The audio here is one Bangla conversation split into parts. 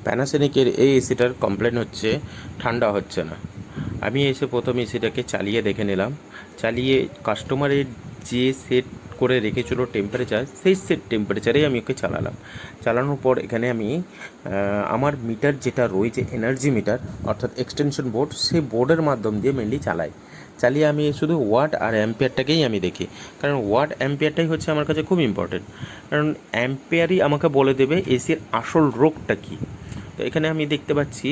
প্যানাসোনিকের এই এসিটার কমপ্লেন হচ্ছে ঠান্ডা হচ্ছে না। আমি এসে প্রথম এসিটাকে চালিয়ে দেখে নিলাম, চালিয়ে কাস্টমারের যে সেট করে রেখেছিল টেম্পারেচার, সেই সেট টেম্পারেচারেই আমি ওকে চালালাম। চালানোর পর এখানে আমি আমার মিটার যেটা রয়েছে এনার্জি মিটার অর্থাৎ এক্সটেনশন বোর্ড, সেই বোর্ডের মাধ্যম দিয়ে মেনলি চালাই। চালিয়ে আমি শুধু ওয়াট আর অ্যাম্পিয়ারটাকেই আমি দেখি, কারণ ওয়াট অ্যাম্পিয়ারটাই হচ্ছে আমার কাছে খুব ইম্পর্টেন্ট। কারণ অ্যাম্পিয়ারই আমাকে বলে দেবে এসির আসল রোগটা কী। তো এখানে আমি দেখতে পাচ্ছি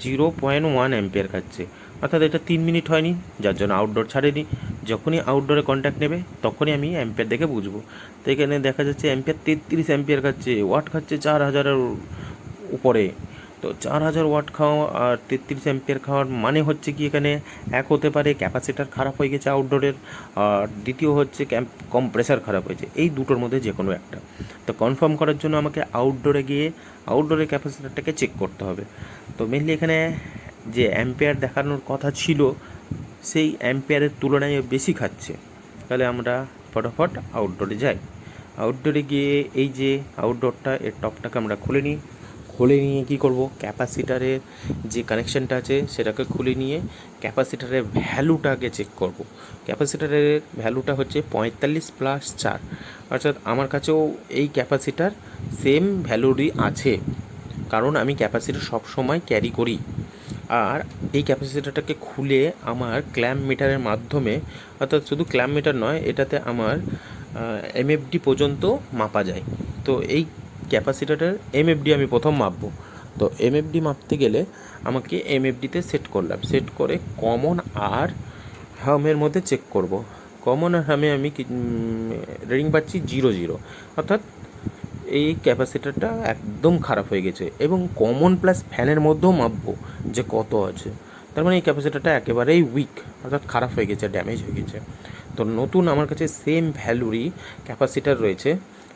0.1 অ্যাম্পিয়ার খাচ্ছে, অর্থাৎ এটা 3 মিনিট হয়নি, যার জন্য আউটডোর ছাড়েনি। যখনই আউটডোরে কন্ট্যাক্ট নেবে তখনই আমি অ্যাম্পিয়ার দেখে বুঝবো। তো এখানে দেখা যাচ্ছে অ্যাম্পিয়ার 33 অ্যাম্পিয়ার খাচ্ছে, ওয়াট খাচ্ছে 4000-এর উপরে। তো 4000 ওয়াট খাওয়া আর 33 অ্যাম্পিয়ার খাওয়ার মানে হচ্ছে কি, এখানে এক হতে পারে ক্যাপাসিটার খারাপ হয়ে গেছে আউটডোরের, আর দ্বিতীয় হচ্ছে কম্প্রেসার খারাপ হয়েছে। এই দুটোর মধ্যে যে কোনো একটা। তো কনফার্ম করার জন্য আমাকে আউটডোরে গিয়ে আউটডোরের ক্যাপাসিটারটাকে চেক করতে হবে। তো মেনলি এখানে যে অ্যাম্পিয়ার দেখানোর কথা ছিল, সেই অ্যাম্পিয়ারের তুলনায় বেশি খাচ্ছে। তাহলে আমরা ফটাফট আউটডোরে যাই। আউটডোরে গিয়ে এই যে আউটডোরটা, এর টপটাকে আমরা খুলে নিয়ে কী করব, ক্যাপাসিটারের যে কানেকশানটা আছে সেটাকে খুলে নিয়ে ক্যাপাসিটারের ভ্যালুটাকে চেক করব। ক্যাপাসিটারের ভ্যালুটা হচ্ছে 45+4, অর্থাৎ আমার কাছেও এই ক্যাপাসিটার সেম ভ্যালুরই আছে, কারণ আমি ক্যাপাসিটার সবসময় ক্যারি করি। আর এই ক্যাপাসিটারটাকে খুলে আমার ক্ল্যাম্প মিটারের মাধ্যমে, অর্থাৎ শুধু ক্ল্যাম্প মিটার নয়, এটাতে আমার এমএফডি পর্যন্ত মাপা যায়। তো এই ক্যাপাসিটারের এমএফডি আমি প্রথম মাপবো। তো এমএফডি মাপতে গেলে আমাকে এমএফডিতে সেট করলাম, সেট করে কমন আর হামের মধ্যে চেক করব। কমন আর হামে আমি রিডিং পাচ্ছি 0, 0, অর্থাৎ এই ক্যাপাসিটারটা একদম খারাপ হয়ে গেছে। এবং কমন প্লাস ফ্যানের মধ্যেও মাপবো যে কত আছে, তার মানে এই ক্যাপাসিটারটা একেবারেই উইক, অর্থাৎ খারাপ হয়ে গেছে, ড্যামেজ হয়ে গেছে। তো নতুন আমার কাছে সেম ভ্যালুরই ক্যাপাসিটার রয়েছে,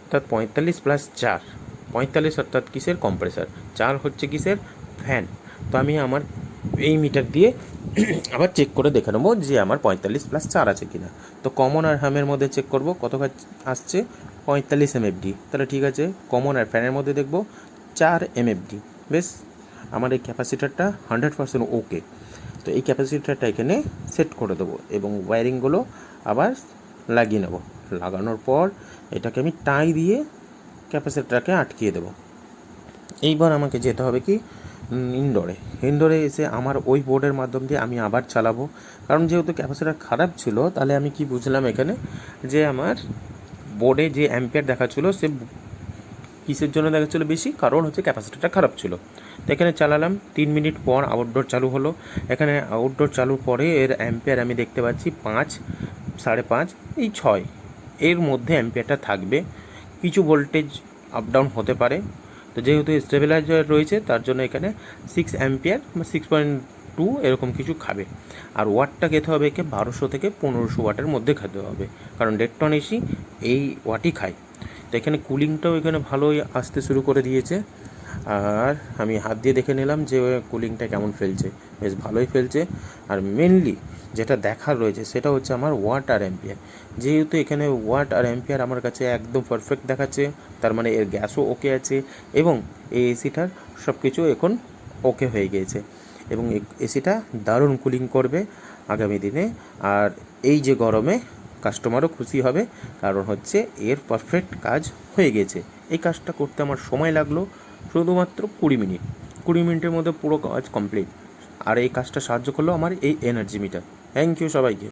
অর্থাৎ 45+4। 45 অর্থাৎ কিসের, কম্প্রেসার। 4 হচ্ছে কিসের, ফ্যান। তো আমি আমার এই মিটার দিয়ে আবার চেক করে দেখে নেবো যে আমার 45+4 আছে কিনা। তো কমন আর হামের মধ্যে চেক করব কত আসছে, 45 এমএফডি। তাহলে ঠিক আছে, কমন আর ফ্যানের মধ্যে দেখব 4 এমএফডি। বেশ, আমার এই ক্যাপাসিটারটা 100% ওকে। তো এই ক্যাপাসিটারটা এখানে সেট করে দেবো এবং ওয়্যারিংগুলো আবার লাগিয়ে নেব। লাগানোর পর এটাকে আমি টাই দিয়ে ক্যাপাসিটারটাকে আটকিয়ে দেবো। এইবার আমাকে যেতে হবে কি, ইনডোরে এসে আমার ওই বোর্ডের মাধ্যম দিয়ে আমি আবার চালাবো। কারণ যেহেতু ক্যাপাসিটার খারাপ ছিল, তাহলে আমি কি বুঝলাম এখানে, যে আমার বোর্ডে যে অ্যাম্পিয়ার দেখাচ্ছিলো সে কিসের জন্য দেখাচ্ছিলো বেশি, কারণ হচ্ছে ক্যাপাসিটারটা খারাপ ছিল। তো এখানে চালালাম, 3 মিনিট পর আউটডোর চালু হলো। এখানে আউটডোর চালুর পরে এর অ্যাম্পিয়ার আমি দেখতে পাচ্ছি 5, 5.5, এই 6 এর মধ্যে অ্যাম্পিয়ারটা থাকবে। কিছু ভোল্টেজ আপ ডাউন হতে পারে। তো যেহেতু স্টেবিলাইজার রয়েছে, তার জন্য এখানে 6 অ্যাম্পিয়ার বা 6.2 এরকম কিছু খাবে। আর ওয়াটটা খেতে হবে একে 1200 থেকে 1500 ওয়াটের মধ্যে খেতে হবে, কারণ 1.5 টন এসি এই ওয়াটই খায়। তো এখানে কুলিংটাও এখানে ভালোই আসতে শুরু করে দিয়েছে। আর আমি হাত দিয়ে দেখে নিলাম যে কুলিংটা কেমন ফেলছে, বেশ ভালোই ফেলছে। আর মেনলি যেটা দেখার রয়েছে সেটা হচ্ছে আমার ওয়াট আর অ্যাম্পিয়ার। যেহেতু এখানে ওয়াট আর অ্যাম্পিয়ার আমার কাছে একদম পারফেক্ট দেখাচ্ছে, তার মানে এর গ্যাসও ওকে আছে এবং এই এসিটার সব কিছু এখন ওকে হয়ে গিয়েছে এবং এসিটা দারুণ কুলিং করবে আগামী দিনে। আর এই যে গরমে কাস্টমারও খুশি হবে, কারণ হচ্ছে এর পারফেক্ট কাজ হয়ে গেছে। এই কাজটা করতে আমার সময় লাগলো শুধুমাত্র 20 মিনিট। 20 মিনিটের মধ্যে পুরো কাজ কমপ্লিট। আর এই কাজটা সাহায্য করলো আমার এই এনার্জি মিটার। থ্যাংক ইউ সবাইকে।